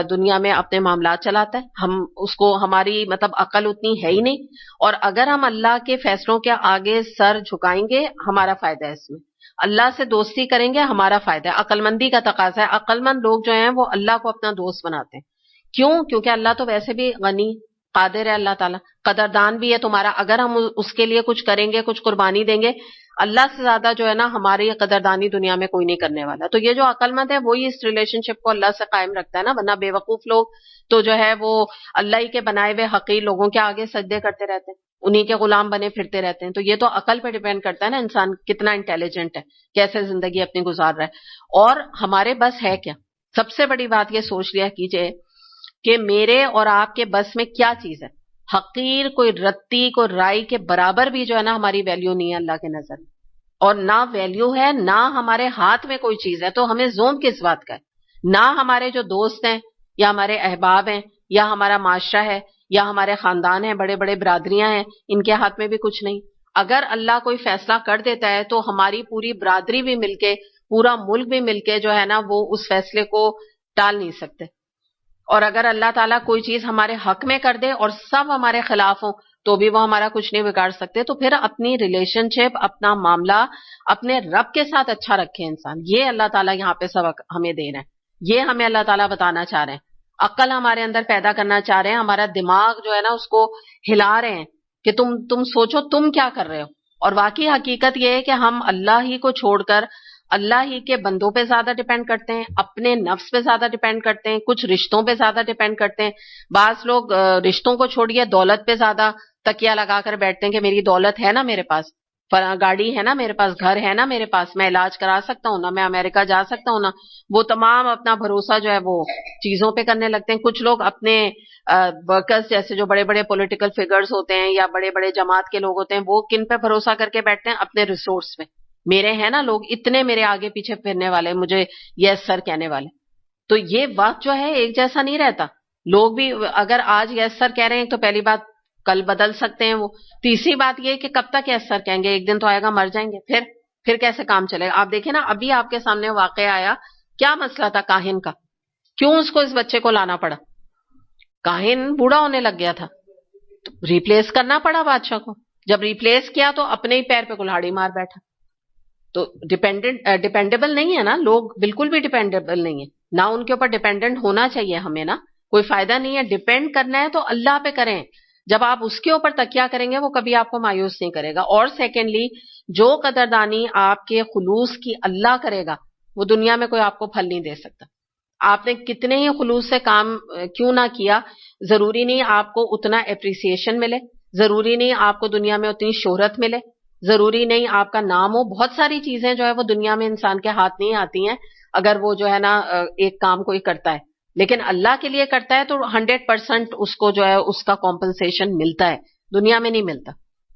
Speaker 1: دنیا میں اپنے معاملات چلاتا ہے. ہم اس کو ہماری مطلب عقل اتنی ہے ہی نہیں، اور اگر ہم اللہ کے فیصلوں کے آگے سر جھکائیں گے ہمارا فائدہ ہے اس میں، اللہ سے دوستی کریں گے ہمارا فائدہ ہے. عقل مندی کا تقاضا ہے. عقل مند لوگ جو ہیں وہ اللہ کو اپنا دوست بناتے ہیں. کیوں؟ کیونکہ اللہ تو ویسے بھی غنی قادر ہے، اللہ تعالیٰ قدردان بھی ہے تمہارا. اگر ہم اس کے لیے کچھ کریں گے، کچھ قربانی دیں گے، اللہ سے زیادہ جو ہے نا ہماری قدردانی دنیا میں کوئی نہیں کرنے والا. تو یہ جو عقل مند ہے وہی اس ریلیشن شپ کو اللہ سے قائم رکھتا ہے نا، ورنہ بے وقوف لوگ تو جو ہے وہ اللہ ہی کے بنائے ہوئے حقیر لوگوں کے آگے سجدے کرتے رہتے ہیں، انہی کے غلام بنے پھرتے رہتے ہیں. تو یہ تو عقل پہ ڈیپینڈ کرتا ہے نا، انسان کتنا انٹیلیجنٹ ہے، کیسے زندگی اپنی گزار رہا ہے. اور ہمارے بس ہے کیا؟ سب سے بڑی بات یہ سوچ لیا کیجئے کہ میرے اور آپ کے بس میں کیا چیز ہے. حقیر کوئی رتی کوئی رائی کے برابر بھی جو ہے نا ہماری ویلیو نہیں ہے اللہ کے نظر میں، اور نہ ویلیو ہے نہ ہمارے ہاتھ میں کوئی چیز ہے. تو ہمیں زوم کس بات کا ہے؟ نہ ہمارے جو دوست ہیں یا ہمارے احباب ہیں یا ہمارا معاشرہ ہے یا ہمارے خاندان ہیں، بڑے بڑے برادریاں ہیں، ان کے ہاتھ میں بھی کچھ نہیں. اگر اللہ کوئی فیصلہ کر دیتا ہے تو ہماری پوری برادری بھی مل کے، پورا ملک بھی مل کے جو ہے نا وہ اس فیصلے کو ٹال نہیں سکتے. اور اگر اللہ تعالیٰ کوئی چیز ہمارے حق میں کر دے اور سب ہمارے خلاف ہوں تو بھی وہ ہمارا کچھ نہیں بگاڑ سکتے. تو پھر اپنی ریلیشن شپ، اپنا معاملہ اپنے رب کے ساتھ اچھا رکھے انسان. یہ اللہ تعالیٰ یہاں پہ سبق ہمیں دے رہے ہیں، یہ ہمیں اللہ تعالیٰ بتانا چاہ رہے ہیں. عقل ہمارے اندر پیدا کرنا چاہ رہے ہیں، ہمارا دماغ جو ہے نا اس کو ہلا رہے ہیں کہ تم سوچو تم کیا کر رہے ہو. اور واقعی حقیقت یہ ہے کہ ہم اللہ ہی کو چھوڑ کر اللہ ہی کے بندوں پہ زیادہ ڈیپینڈ کرتے ہیں، اپنے نفس پہ زیادہ ڈیپینڈ کرتے ہیں، کچھ رشتوں پہ زیادہ ڈیپینڈ کرتے ہیں. بعض لوگ رشتوں کو چھوڑیے دولت پہ زیادہ تکیہ لگا کر بیٹھتے ہیں کہ میری دولت ہے نا میرے پاس، گاڑی ہے نا میرے پاس، گھر ہے نا میرے پاس، میں علاج کرا سکتا ہوں نا، میں امریکہ جا سکتا ہوں نا. وہ تمام اپنا بھروسہ جو ہے وہ چیزوں پہ کرنے لگتے ہیں. کچھ لوگ اپنے ورکرز جیسے جو بڑے بڑے پولیٹیکل فگرز ہوتے ہیں یا بڑے بڑے جماعت کے لوگ ہوتے ہیں، وہ کن پہ بھروسہ کر کے بیٹھتے ہیں؟ اپنے ریسورس پہ. میرے ہیں نا لوگ اتنے میرے آگے پیچھے پھرنے والے، مجھے یس سر کہنے والے. تو یہ وقت جو ہے ایک جیسا نہیں رہتا. لوگ بھی اگر آج یس سر کہہ رہے ہیں تو پہلی بات کل بدل سکتے ہیں وہ. تیسری بات یہ کہ کب تک یس سر کہیں گے؟ ایک دن تو آئے گا مر جائیں گے. پھر کیسے کام چلے گا؟ آپ دیکھیں نا ابھی آپ کے سامنے واقعہ آیا، کیا مسئلہ تھا کاہن کا، کیوں اس کو اس بچے کو لانا پڑا؟ کاہن بوڑھا ہونے لگ گیا تھا تو ریپلیس کرنا پڑا بادشاہ کو. جب ریپلیس کیا تو اپنے ہی پیر پہ کلہاڑی مار بیٹھا. تو ڈیپینڈیبل نہیں ہے نا لوگ، بالکل بھی ڈیپینڈیبل نہیں ہے. نہ ان کے اوپر ڈیپینڈنٹ ہونا چاہیے ہمیں، نا کوئی فائدہ نہیں ہے. ڈیپینڈ کرنا ہے تو اللہ پہ کریں. جب آپ اس کے اوپر تکیہ کریں گے وہ کبھی آپ کو مایوس نہیں کرے گا. اور سیکنڈلی جو قدردانی آپ کے خلوص کی اللہ کرے گا وہ دنیا میں کوئی آپ کو پھل نہیں دے سکتا. آپ نے کتنے ہی خلوص سے کام کیوں نہ کیا، ضروری نہیں آپ کو اتنا اپریسیشن ملے، ضروری نہیں آپ کو دنیا میں اتنی شہرت ملے، ضروری نہیں آپ کا نام ہو. بہت ساری چیزیں جو ہے وہ دنیا میں انسان کے ہاتھ نہیں آتی ہیں اگر وہ جو ہے نا ایک کام کوئی کرتا ہے. لیکن اللہ کے لیے کرتا ہے تو 100% اس کو جو ہے اس کا کمپنسیشن ملتا ہے، دنیا میں نہیں ملتا.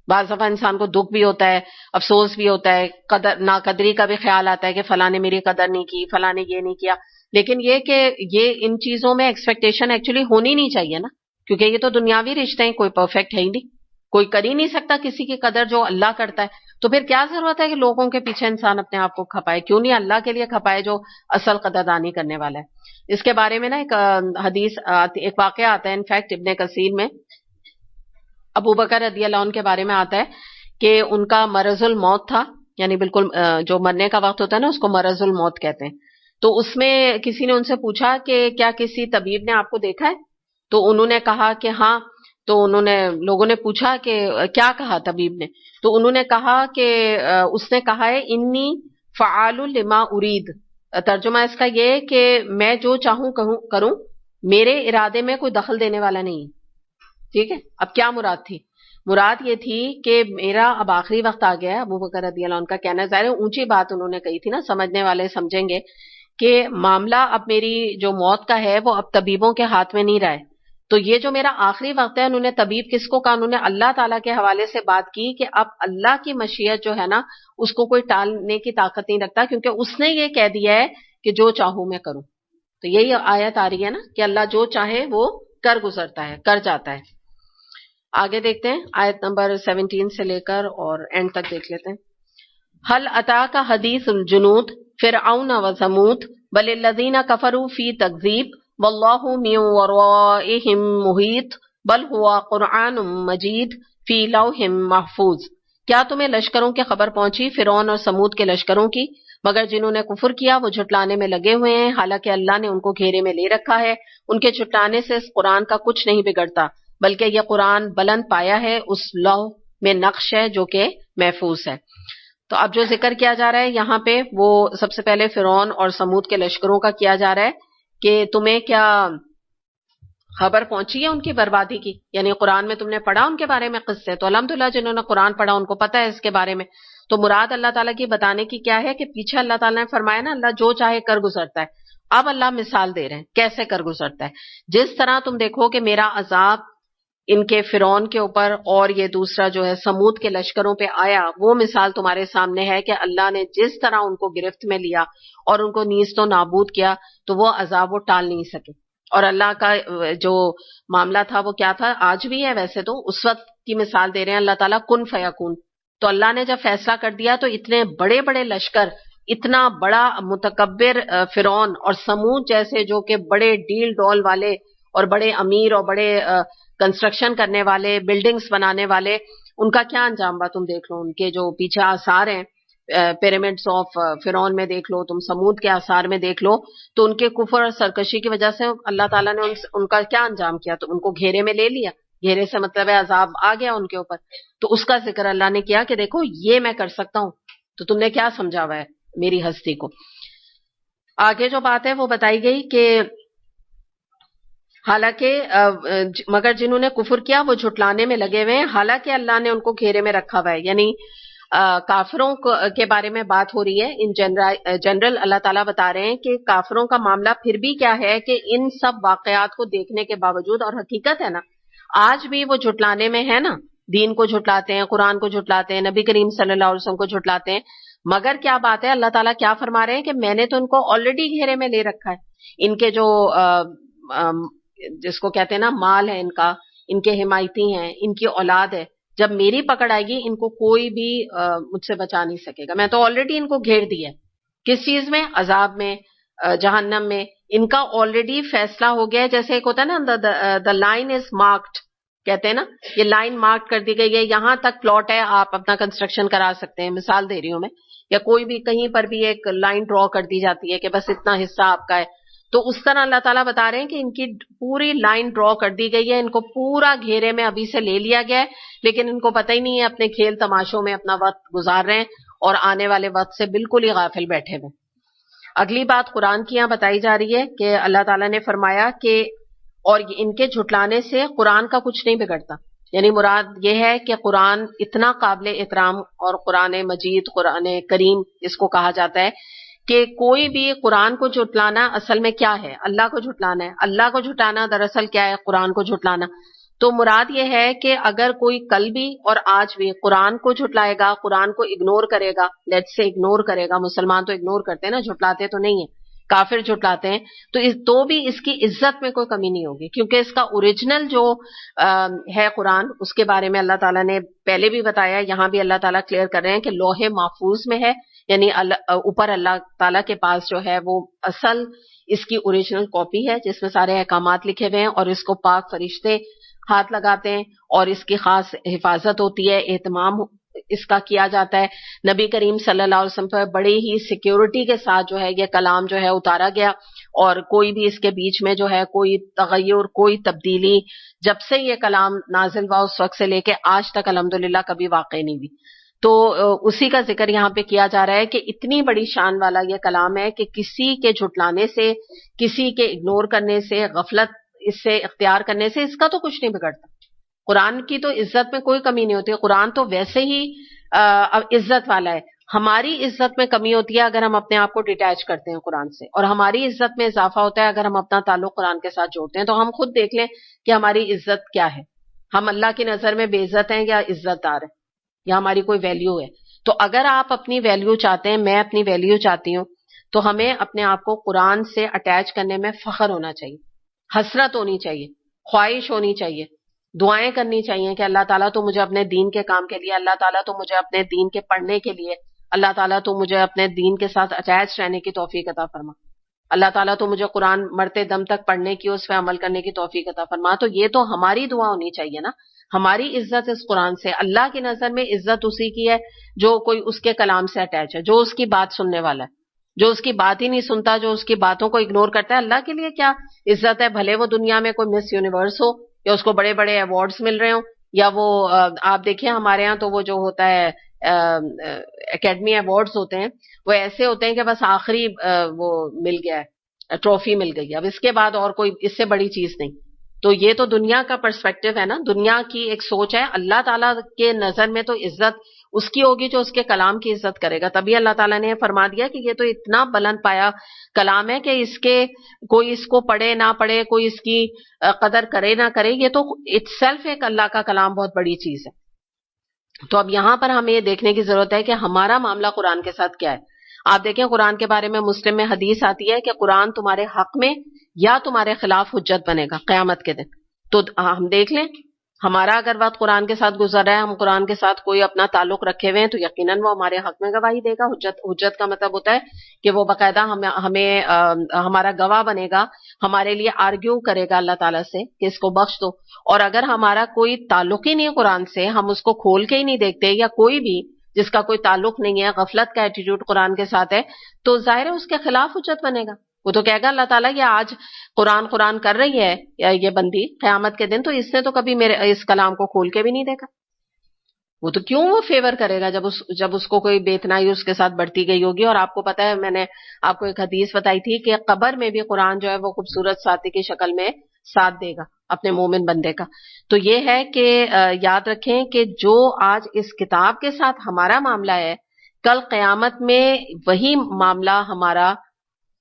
Speaker 1: بعض دفعہ انسان کو دکھ بھی ہوتا ہے، افسوس بھی ہوتا ہے، قدر ناقدری کا بھی خیال آتا ہے کہ فلاں نے میری قدر نہیں کی، فلاں نے یہ نہیں کیا. لیکن یہ کہ یہ ان چیزوں میں ایکسپیکٹیشن ایکچولی ہونی نہیں چاہیے نا، کیونکہ یہ تو دنیاوی رشتے ہیں، کوئی پرفیکٹ ہے ہی نہیں، کوئی کر ہی نہیں سکتا کسی کی قدر جو اللہ کرتا ہے. تو پھر کیا ضرورت ہے کہ لوگوں کے پیچھے انسان اپنے آپ کو کھپائے؟ کیوں نہیں اللہ کے لیے کھپائے جو اصل قدردانی کرنے والا ہے. اس کے بارے میں نا ایک حدیث ایک واقعہ آتا ہے انفیکٹ ابن کثیر میں. ابو بکر رضی اللہ عنہ کے بارے میں آتا ہے کہ ان کا مرض الموت تھا، یعنی بالکل جو مرنے کا وقت ہوتا ہے نا اس کو مرض الموت کہتے ہیں. تو اس میں کسی نے ان سے پوچھا کہ کیا کسی طبیب نے آپ کو دیکھا ہے؟ تو انہوں نے کہا کہ ہاں. تو لوگوں نے پوچھا کہ کیا کہا طبیب نے؟ تو انہوں نے کہا کہ اس نے کہا ہے انی فعال لما ارید. ترجمہ اس کا یہ کہ میں جو چاہوں کروں، میرے ارادے میں کوئی دخل دینے والا نہیں. ٹھیک ہے، اب کیا مراد تھی؟ مراد یہ تھی کہ میرا اب آخری وقت آ گیا ہے. ابو بکر رضی اللہ عنہ کا کہنا ہے، ظاہر ہے اونچی بات انہوں نے کہی تھی نا، سمجھنے والے سمجھیں گے کہ معاملہ اب میری جو موت کا ہے وہ اب طبیبوں کے ہاتھ میں نہیں رہا ہے. تو یہ جو میرا آخری وقت ہے، انہوں نے طبیب کس کو کہا؟ انہوں نے اللہ تعالیٰ کے حوالے سے بات کی کہ اب اللہ کی مشیت جو ہے نا اس کو کوئی ٹالنے کی طاقت نہیں رکھتا، کیونکہ اس نے یہ کہہ دیا ہے کہ جو چاہوں میں کروں. تو یہی آیت آ رہی ہے نا کہ اللہ جو چاہے وہ کر گزرتا ہے، کر جاتا ہے. آگے دیکھتے ہیں آیت نمبر 17 سے لے کر اور اینڈ تک دیکھ لیتے ہیں. حل اتاک حدیث الجنود فرعون و ثمود بل الذین کفروا فی تکذیب واللہ من ورائہم محیط بل ہوا قرآن مجید فی لوح محفوظ. کیا تمہیں لشکروں کی خبر پہنچی، فرعون اور سمود کے لشکروں کی؟ مگر جنہوں نے کفر کیا وہ جھٹلانے میں لگے ہوئے ہیں، حالانکہ اللہ نے ان کو گھیرے میں لے رکھا ہے. ان کے جھٹلانے سے اس قرآن کا کچھ نہیں بگڑتا، بلکہ یہ قرآن بلند پایا ہے، اس لوح میں نقش ہے جو کہ محفوظ ہے. تو اب جو ذکر کیا جا رہا ہے یہاں پہ وہ سب سے پہلے فرعون اور سمود کے لشکروں کا کیا جا رہا ہے کہ تمہیں کیا خبر پہنچی ہے ان کی بربادی کی، یعنی قرآن میں تم نے پڑھا ان کے بارے میں قصے. تو الحمدللہ جنہوں نے قرآن پڑھا ان کو پتہ ہے اس کے بارے میں. تو مراد اللہ تعالیٰ کی بتانے کی کیا ہے کہ پیچھے اللہ تعالیٰ نے فرمایا نا اللہ جو چاہے کر گزرتا ہے. اب اللہ مثال دے رہے ہیں کیسے کر گزرتا ہے. جس طرح تم دیکھو کہ میرا عذاب ان کے فرعون کے اوپر اور یہ دوسرا جو ہے سمود کے لشکروں پہ آیا، وہ مثال تمہارے سامنے ہے کہ اللہ نے جس طرح ان کو گرفت میں لیا اور ان کو نیست و نابود کیا تو وہ عذاب وہ ٹال نہیں سکے. اور اللہ کا جو معاملہ تھا وہ کیا تھا، آج بھی ہے ویسے تو، اس وقت کی مثال دے رہے ہیں اللہ تعالیٰ کن فیکون. تو اللہ نے جب فیصلہ کر دیا تو اتنے بڑے بڑے لشکر، اتنا بڑا متکبر فرعون اور سمود جیسے جو کہ بڑے ڈیل ڈول والے اور بڑے امیر اور بڑے کنسٹرکشن کرنے والے، بلڈنگز بنانے والے، ان کا کیا انجام ہوا تم دیکھ لو. ان کے جو پیچھے آثار ہیں پیرامڈس آف فرعون میں دیکھ لو، تم سمود کے آثار میں دیکھ لو، تو ان کے کفر اور سرکشی کی وجہ سے اللہ تعالیٰ نے ان کا کیا انجام کیا؟ تو ان کو گھیرے میں لے لیا. گھیرے سے مطلب ہے عذاب آ گیا ان کے اوپر. تو اس کا ذکر اللہ نے کیا کہ دیکھو یہ میں کر سکتا ہوں، تو تم نے کیا سمجھا ہوا ہے میری ہستی کو. آگے جو بات ہے وہ بتائی گئی کہ حالانکہ مگر جنہوں نے کفر کیا وہ جھٹلانے میں لگے ہوئے ہیں، حالانکہ اللہ نے ان کو گھیرے میں رکھا ہوا ہے. یعنی کافروں کے بارے میں بات ہو رہی ہے ان جنرل. اللہ تعالیٰ بتا رہے ہیں کہ کافروں کا معاملہ پھر بھی کیا ہے کہ ان سب واقعات کو دیکھنے کے باوجود، اور حقیقت ہے نا آج بھی وہ جھٹلانے میں ہے نا، دین کو جھٹلاتے ہیں، قرآن کو جھٹلاتے ہیں، نبی کریم صلی اللہ علیہ وسلم کو جھٹلاتے ہیں. مگر کیا بات ہے، اللہ تعالیٰ کیا فرما رہے ہیں کہ میں نے تو ان کو آلریڈی گھیرے میں لے رکھا ہے. ان کے جو جس کو کہتے ہیں نا مال ہے ان کے حمایتی ہیں، ان کی اولاد ہے، جب میری پکڑ آئے گی ان کو کوئی بھی مجھ سے بچا نہیں سکے گا. میں تو آلریڈی ان کو گھیر دیا. کس چیز میں؟ عذاب میں، جہنم میں. ان کا آلریڈی فیصلہ ہو گیا ہے. جیسے ایک ہوتا ہے نا دا لائن از مارکڈ، کہتے ہیں نا یہ لائن مارک کر دی گئی ہے، یہاں تک پلاٹ ہے، آپ اپنا کنسٹرکشن کرا سکتے ہیں. مثال دے رہی ہوں میں، یا کوئی بھی کہیں پر بھی ایک لائن ڈرا کر دی جاتی ہے کہ بس اتنا حصہ آپ کا ہے. تو اس طرح اللہ تعالیٰ بتا رہے ہیں کہ ان کی پوری لائن ڈرا کر دی گئی ہے، ان کو پورا گھیرے میں ابھی سے لے لیا گیا ہے، لیکن ان کو پتہ ہی نہیں ہے، اپنے کھیل تماشوں میں اپنا وقت گزار رہے ہیں اور آنے والے وقت سے بالکل ہی غافل بیٹھے ہوئے. اگلی بات قرآن کی یہاں بتائی جا رہی ہے کہ اللہ تعالیٰ نے فرمایا کہ اور ان کے جھٹلانے سے قرآن کا کچھ نہیں بگڑتا. یعنی مراد یہ ہے کہ قرآن اتنا قابل احترام، اور قرآن مجید، قرآن کریم اس کو کہا جاتا ہے کہ کوئی بھی قرآن کو جھٹلانا اصل میں کیا ہے؟ اللہ کو جھٹلانا ہے. اللہ کو جھٹلانا دراصل کیا ہے؟ قرآن کو جھٹلانا. تو مراد یہ ہے کہ اگر کوئی کل بھی اور آج بھی قرآن کو جھٹلائے گا، قرآن کو اگنور کرے گا، لیٹ سے اگنور کرے گا، مسلمان تو اگنور کرتے ہیں نا، جھٹلاتے تو نہیں ہیں، کافر جھٹلاتے ہیں، تو بھی اس کی عزت میں کوئی کمی نہیں ہوگی، کیونکہ اس کا اوریجنل جو ہے قرآن، اس کے بارے میں اللہ تعالیٰ نے پہلے بھی بتایا، یہاں بھی اللہ تعالیٰ کلیئر کر رہے ہیں کہ لوح محفوظ میں ہے. یعنی اوپر اللہ تعالیٰ کے پاس جو ہے وہ اصل اس کی اوریجنل کاپی ہے جس میں سارے احکامات لکھے ہوئے ہیں، اور اس کو پاک فرشتے ہاتھ لگاتے ہیں اور اس کی خاص حفاظت ہوتی ہے، اہتمام اس کا کیا جاتا ہے. نبی کریم صلی اللہ علیہ وسلم پر بڑی ہی سیکیورٹی کے ساتھ جو ہے یہ کلام جو ہے اتارا گیا، اور کوئی بھی اس کے بیچ میں جو ہے کوئی تغیر، کوئی تبدیلی جب سے یہ کلام نازل ہوا اس وقت سے لے کے آج تک الحمدللہ کبھی واقع نہیں ہوئی. تو اسی کا ذکر یہاں پہ کیا جا رہا ہے کہ اتنی بڑی شان والا یہ کلام ہے کہ کسی کے جھٹلانے سے، کسی کے اگنور کرنے سے، غفلت اس سے اختیار کرنے سے اس کا تو کچھ نہیں بگڑتا. قرآن کی تو عزت میں کوئی کمی نہیں ہوتی، قرآن تو ویسے ہی عزت والا ہے. ہماری عزت میں کمی ہوتی ہے اگر ہم اپنے آپ کو ڈیٹیچ کرتے ہیں قرآن سے، اور ہماری عزت میں اضافہ ہوتا ہے اگر ہم اپنا تعلق قرآن کے ساتھ جوڑتے ہیں. تو ہم خود دیکھ لیں کہ ہماری عزت کیا ہے، ہم اللہ کی نظر میں بے عزت ہیں یا عزت دار ہیں، یا ہماری کوئی ویلیو ہے. تو اگر آپ اپنی ویلیو چاہتے ہیں، میں اپنی ویلیو چاہتی ہوں، تو ہمیں اپنے آپ کو قرآن سے اٹیچ کرنے میں فخر ہونا چاہیے، حسرت ہونی چاہیے، خواہش ہونی چاہیے، دعائیں کرنی چاہیے کہ اللہ تعالیٰ تو مجھے اپنے دین کے کام کے لیے، اللہ تعالیٰ تو مجھے اپنے دین کے پڑھنے کے لیے، اللہ تعالیٰ تو مجھے اپنے دین کے ساتھ اٹیچ رہنے کی توفیق عطا فرما، اللہ تعالیٰ تو مجھے قرآن مرتے دم تک پڑھنے کی، اس پہ عمل کرنے کی توفیق عطا فرما. تو یہ تو ہماری دعا ہونی چاہیے نا. ہماری عزت اس قرآن سے، اللہ کی نظر میں عزت اسی کی ہے جو کوئی اس کے کلام سے اٹیچ ہے، جو اس کی بات سننے والا ہے. جو اس کی بات ہی نہیں سنتا، جو اس کی باتوں کو اگنور کرتا ہے، اللہ کے لیے کیا عزت ہے. بھلے وہ دنیا میں کوئی مس یونیورس ہو، یا اس کو بڑے بڑے ایوارڈز مل رہے ہوں، یا وہ آپ دیکھیں ہمارے ہاں تو وہ جو ہوتا ہے اکیڈمی ایوارڈز ہوتے ہیں، وہ ایسے ہوتے ہیں کہ بس آخری وہ مل گیا ہے، ٹرافی مل گئی ہے، اب اس کے بعد اور کوئی اس سے بڑی چیز نہیں. تو یہ تو دنیا کا پرسپیکٹو ہے نا، دنیا کی ایک سوچ ہے. اللہ تعالیٰ کے نظر میں تو عزت اس کی ہوگی جو اس کے کلام کی عزت کرے گا. تبھی اللہ تعالیٰ نے فرما دیا کہ یہ تو اتنا بلند پایا کلام ہے کہ اس کے کوئی اس کو پڑھے نہ پڑھے، کوئی اس کی قدر کرے نہ کرے، یہ تو اٹ سیلف ایک اللہ کا کلام بہت بڑی چیز ہے. تو اب یہاں پر ہمیں یہ دیکھنے کی ضرورت ہے کہ ہمارا معاملہ قرآن کے ساتھ کیا ہے. آپ دیکھیں قرآن کے بارے میں مسلم میں حدیث آتی ہے کہ قرآن تمہارے حق میں یا تمہارے خلاف حجت بنے گا قیامت کے دن. تو ہم دیکھ لیں ہمارا اگر وقت قرآن کے ساتھ گزر رہا ہے، ہم قرآن کے ساتھ کوئی اپنا تعلق رکھے ہوئے ہیں، تو یقیناً وہ ہمارے حق میں گواہی دے گا. حجت کا مطلب ہوتا ہے کہ وہ باقاعدہ ہمیں ہمارا گواہ بنے گا، ہمارے لیے آرگیو کرے گا اللہ تعالیٰ سے کہ اس کو بخش دو. اور اگر ہمارا کوئی تعلق ہی نہیں ہے قرآن سے، ہم اس کو کھول کے ہی نہیں دیکھتے، یا کوئی بھی جس کا کوئی تعلق نہیں ہے، غفلت کا ایٹیٹیوڈ قرآن کے ساتھ ہے، تو ظاہر ہے اس کے خلاف حجت بنے گا. وہ تو کہے گا اللہ تعالیٰ یہ آج قرآن کر رہی ہے یا یہ بندی قیامت کے دن، تو اس نے تو کبھی میرے اس کلام کو کھول کے بھی نہیں دیکھا. وہ تو کیوں وہ فیور کرے گا جب اس کو کوئی بے اتنائی اس کے ساتھ بڑھتی گئی ہوگی. اور آپ کو پتا ہے، میں نے آپ کو ایک حدیث بتائی تھی کہ قبر میں بھی قرآن جو ہے وہ خوبصورت ساتھی کی شکل میں ساتھ دے گا اپنے مومن بندے کا. تو یہ ہے کہ یاد رکھیں کہ جو آج اس کتاب کے ساتھ ہمارا معاملہ ہے، کل قیامت میں وہی معاملہ ہمارا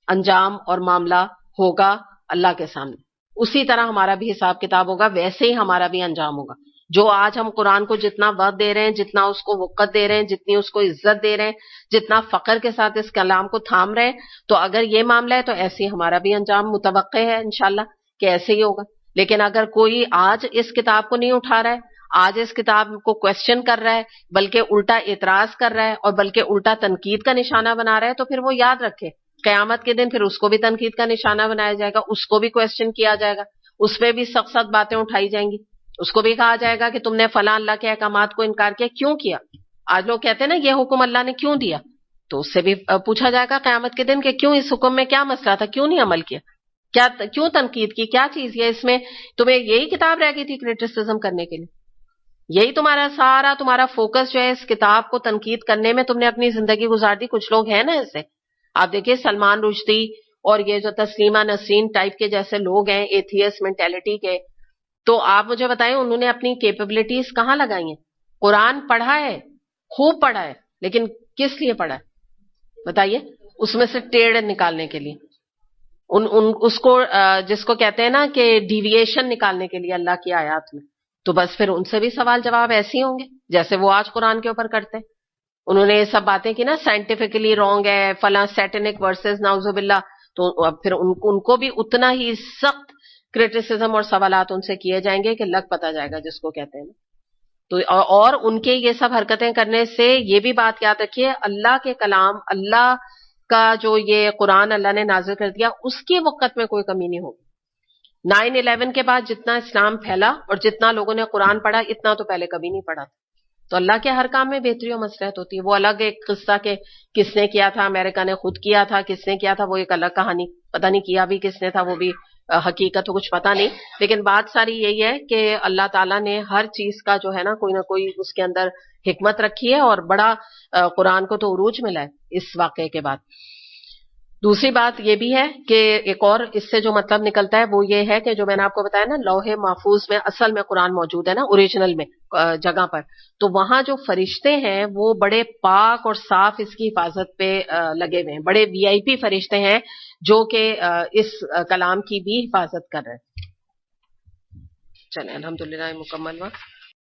Speaker 1: انجام اور معاملہ ہوگا اللہ کے سامنے. اسی طرح ہمارا بھی حساب کتاب ہوگا، ویسے ہی ہمارا بھی انجام ہوگا. جو آج ہم قرآن کو جتنا وقت دے رہے ہیں، جتنا اس کو وقت دے رہے ہیں، جتنی اس کو عزت دے رہے ہیں، جتنا فخر کے ساتھ اس کلام کو تھام رہے ہیں، تو اگر یہ معاملہ ہے تو ایسے ہی ہمارا بھی انجام متوقع ہے انشاءاللہ کہ ایسے ہی ہوگا. لیکن اگر کوئی آج اس کتاب کو نہیں اٹھا رہا ہے، آج اس کتاب کو کوشچن کر رہا ہے، بلکہ الٹا اعتراض کر رہا ہے، اور بلکہ الٹا تنقید کا نشانہ بنا رہا ہے، تو پھر وہ یاد رکھے قیامت کے دن پھر اس کو بھی تنقید کا نشانہ بنایا جائے گا، اس کو بھی کوشچن کیا جائے گا، اس پہ بھی سخت سخت باتیں اٹھائی جائیں گی. اس کو بھی کہا جائے گا کہ تم نے فلاں اللہ کے احکامات کو انکار کیا، کیوں کیا؟ آج لوگ کہتے ہیں نا یہ حکم اللہ نے کیوں دیا، تو اس سے بھی پوچھا جائے گا قیامت کے دن کہ کیوں اس حکم میں کیا مسئلہ تھا، کیوں نہیں عمل کیا، کیوں تنقید کی، کیا چیز ہے اس میں، تمہیں یہی کتاب رہ گئی تھی کریٹیسزم کرنے کے لیے، یہی تمہارا فوکس جو ہے اس کتاب کو تنقید کرنے میں، تم نے اپنی زندگی گزار دی. کچھ لوگ ہیں نا ایسے، آپ دیکھیے سلمان رشدی اور یہ جو تسلیمہ نسرین ٹائپ کے جیسے لوگ ہیں ایتھیس مینٹیلٹی کے، تو آپ مجھے بتائیں انہوں نے اپنی کیپیبلٹیز کہاں لگائی ہیں؟ قرآن پڑھا ہے، خوب پڑھا ہے، لیکن کس لیے پڑھا ہے بتائیے؟ اس میں سے ٹیڑھ نکالنے کے لیے، اس کو جس کو کہتے ہیں نا کہ ڈیویشن نکالنے کے لیے اللہ کی آیات میں. تو بس پھر ان سے بھی سوال جواب ایسے ہی ہوں گے جیسے وہ آج قرآن کے اوپر کرتے ہیں. انہوں نے یہ سب باتیں کی نا، سائنٹیفکلی رانگ ہے، فلاں سیٹنک ورسز نعوذ باللہ، تو اب پھر ان کو بھی اتنا ہی سخت کریٹیسزم اور سوالات ان سے کیے جائیں گے کہ لگ پتا جائے گا جس کو کہتے ہیں. تو اور ان کے یہ سب حرکتیں کرنے سے یہ بھی بات یاد رکھیے، اللہ کے کلام، اللہ کا جو یہ قرآن اللہ نے نازل کر دیا، اس کی وقت میں کوئی کمی نہیں ہوگی. 9/11 کے بعد جتنا اسلام پھیلا اور جتنا لوگوں نے قرآن پڑھا، اتنا تو پہلے کبھی نہیں پڑھا تھا. تو اللہ کے ہر کام میں بہتری و مصلحت ہوتی ہے. وہ الگ ایک قصہ کہ کس نے کیا تھا، امریکہ نے خود کیا تھا، کس نے کیا تھا وہ ایک الگ کہانی، پتہ نہیں کیا بھی کس نے تھا، وہ بھی حقیقت تو کچھ پتہ نہیں. لیکن بات ساری یہی ہے کہ اللہ تعالیٰ نے ہر چیز کا جو ہے نا کوئی نہ کوئی اس کے اندر حکمت رکھی ہے، اور بڑا قرآن کو تو عروج ملا ہے اس واقعے کے بعد. دوسری بات یہ بھی ہے کہ ایک اور اس سے جو مطلب نکلتا ہے وہ یہ ہے کہ جو میں نے آپ کو بتایا نا لوح محفوظ میں اصل میں قرآن موجود ہے نا اوریجنل میں جگہ پر، تو وہاں جو فرشتے ہیں وہ بڑے پاک اور صاف اس کی حفاظت پہ لگے ہوئے ہیں، بڑے وی آئی پی فرشتے ہیں جو کہ اس کلام کی بھی حفاظت کر رہے ہیں۔ چلیں الحمدللہ مکمل وقت